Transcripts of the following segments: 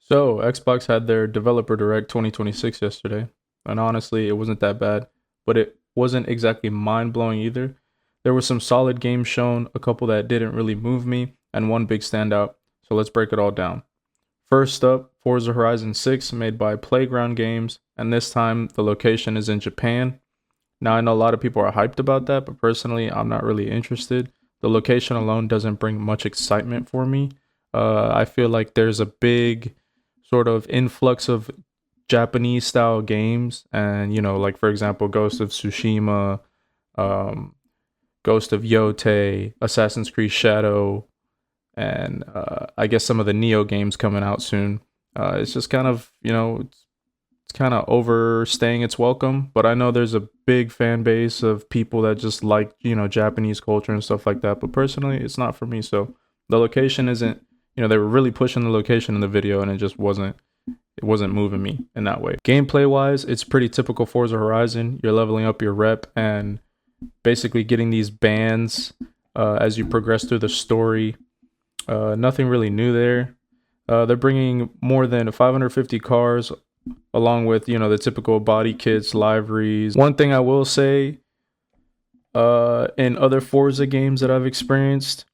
So, Xbox had their Developer Direct 2026 yesterday, and honestly, it wasn't that bad, but it wasn't exactly mind blowing either. There were some solid games shown, a couple that didn't really move me, and one big standout. So, let's break it all down. First up, Forza Horizon 6, made by Playground Games, and this time the location is in Japan. Now, I know a lot of people are hyped about that, but personally, I'm not really interested. The location alone doesn't bring much excitement for me. I feel like there's a big sort of influx of Japanese style games, and like for example, Ghost of Tsushima, um, Ghost of Yote, Assassin's Creed Shadow, and I guess some of the Neo games coming out soon. It's just kind of it's kind of overstaying its welcome, but I know there's a big fan base of people that just like Japanese culture and stuff like that. But personally, it's not for me. So the location isn't. They were really pushing the location in the video, and it wasn't moving me in that way. Gameplay wise, it's pretty typical Forza Horizon. You're leveling up your rep and basically getting these bands as you progress through the story. Nothing really new there. They're bringing more than 550 cars, along with the typical body kits, liveries. One thing I will say, in other Forza games that I've experienced,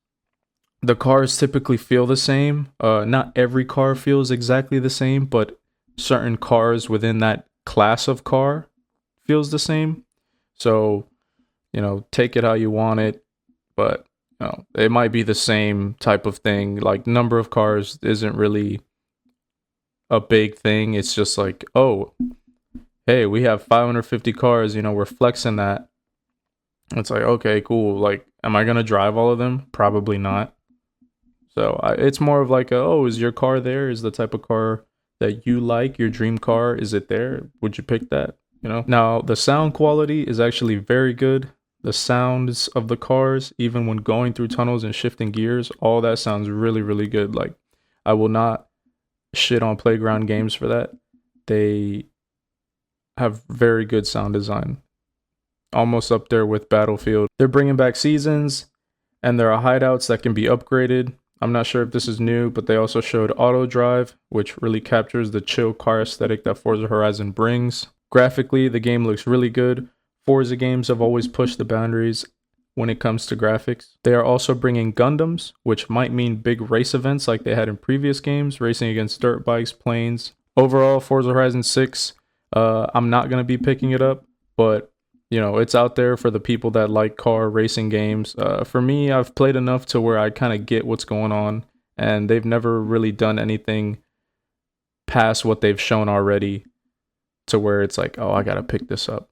the cars typically feel the same. Not every car feels exactly the same, but certain cars within that class of car feels the same. So, take it how you want it, but it might be the same type of thing. Like number of cars isn't really a big thing. It's just like, oh, hey, we have 550 cars, we're flexing that. It's like, okay, cool. Like, am I gonna drive all of them? Probably not. So it's more of like, oh, is your car there? Is the type of car that you like, your dream car? Is it there? Would you pick that? Now the sound quality is actually very good. The sounds of the cars, even when going through tunnels and shifting gears, all that sounds really, really good. Like, I will not shit on Playground Games for that. They have very good sound design, almost up there with Battlefield. They're bringing back seasons, and there are hideouts that can be upgraded. I'm not sure if this is new, but they also showed auto drive, which really captures the chill car aesthetic that Forza Horizon brings. Graphically, the game looks really good. Forza games have always pushed the boundaries when it comes to graphics. They are also bringing Gundams, which might mean big race events like they had in previous games, racing against dirt bikes, planes. Overall, Forza Horizon 6, I'm not going to be picking it up, but it's out there for the people that like car racing games. For me, I've played enough to where I kind of get what's going on, and they've never really done anything past what they've shown already to where it's like, oh, I gotta pick this up.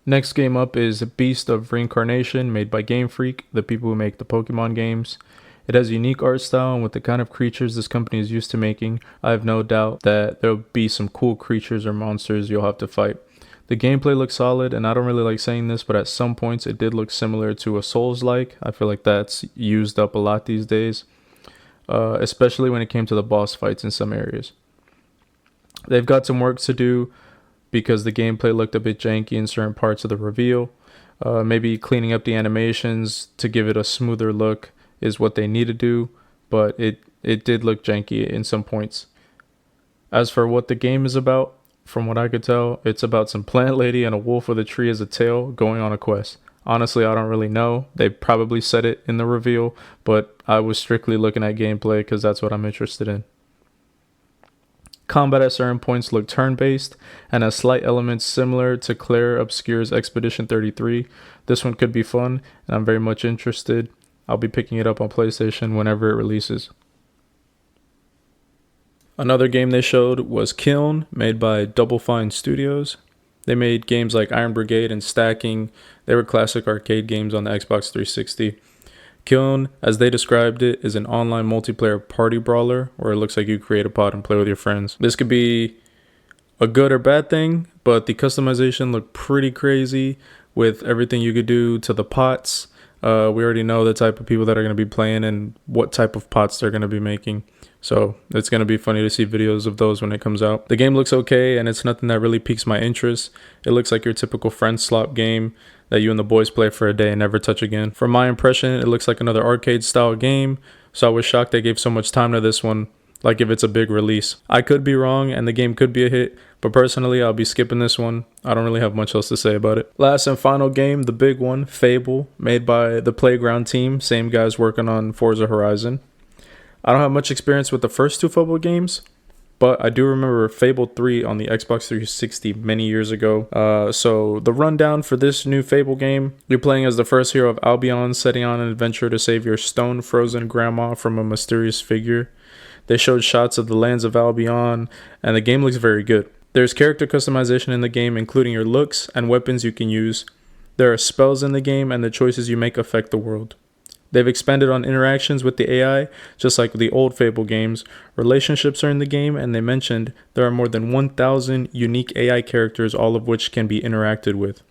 Next game up is Beast of Reincarnation, made by Game Freak, the people who make the Pokemon games. It has a unique art style, and with the kind of creatures this company is used to making, I have no doubt that there'll be some cool creatures or monsters you'll have to fight. The gameplay looks solid, and I don't really like saying this, but at some points it did look similar to a Souls-like. I feel like that's used up a lot these days, especially when it came to the boss fights in some areas. They've got some work to do because the gameplay looked a bit janky in certain parts of the reveal. Maybe cleaning up the animations to give it a smoother look is what they need to do, but it did look janky in some points. As for what the game is about, from what I could tell, it's about some plant lady and a wolf with a tree as a tail going on a quest. Honestly, I don't really know. They probably said it in the reveal, but I was strictly looking at gameplay because that's what I'm interested in. Combat at certain points looked turn-based and has slight elements similar to Claire Obscure's Expedition 33. This one could be fun, and I'm very much interested. I'll be picking it up on PlayStation whenever it releases. Another game they showed was Kiln, made by Double Fine Studios. They made games like Iron Brigade and Stacking. They were classic arcade games on the Xbox 360. Kiln, as they described it, is an online multiplayer party brawler where it looks like you create a pod and play with your friends. This could be a good or bad thing, but the customization looked pretty crazy with everything you could do to the pots. We already know the type of people that are going to be playing and what type of pots they're going to be making. So it's going to be funny to see videos of those when it comes out. The game looks okay, and it's nothing that really piques my interest. It looks like your typical friend slop game that you and the boys play for a day and never touch again. From my impression, it looks like another arcade style game, so I was shocked they gave so much time to this one. like if it's a big release. I could be wrong and the game could be a hit, but personally I'll be skipping this one. I don't really have much else to say about it. Last and final game, the big one, Fable, made by the Playground team, same guys working on Forza Horizon. I don't have much experience with the first two Fable games, but I do remember Fable 3 on the Xbox 360 many years ago. So the rundown for this new Fable game, you're playing as the first hero of Albion, setting on an adventure to save your stone-frozen grandma from a mysterious figure. They showed shots of the lands of Albion, and the game looks very good. There's character customization in the game, including your looks and weapons you can use. There are spells in the game, and the choices you make affect the world. They've expanded on interactions with the AI, just like the old Fable games. Relationships are in the game, and they mentioned there are more than 1,000 unique AI characters, all of which can be interacted with.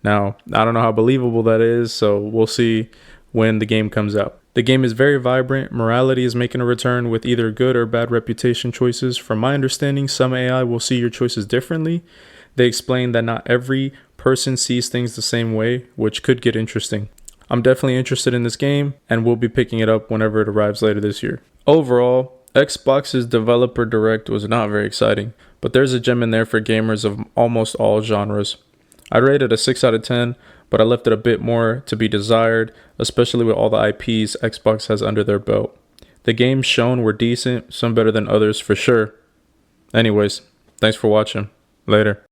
Now, I don't know how believable that is, so we'll see when the game comes out. The game is very vibrant. Morality is making a return with either good or bad reputation choices. From my understanding, some AI will see your choices differently. They explain that not every person sees things the same way, which could get interesting. I'm definitely interested in this game, and we'll be picking it up whenever it arrives later this year. Overall, Xbox's Developer Direct was not very exciting, but there's a gem in there for gamers of almost all genres. I'd rate it a 6 out of 10, but I left it a bit more to be desired, especially with all the IPs Xbox has under their belt. The games shown were decent, some better than others for sure. Anyways, thanks for watching. Later.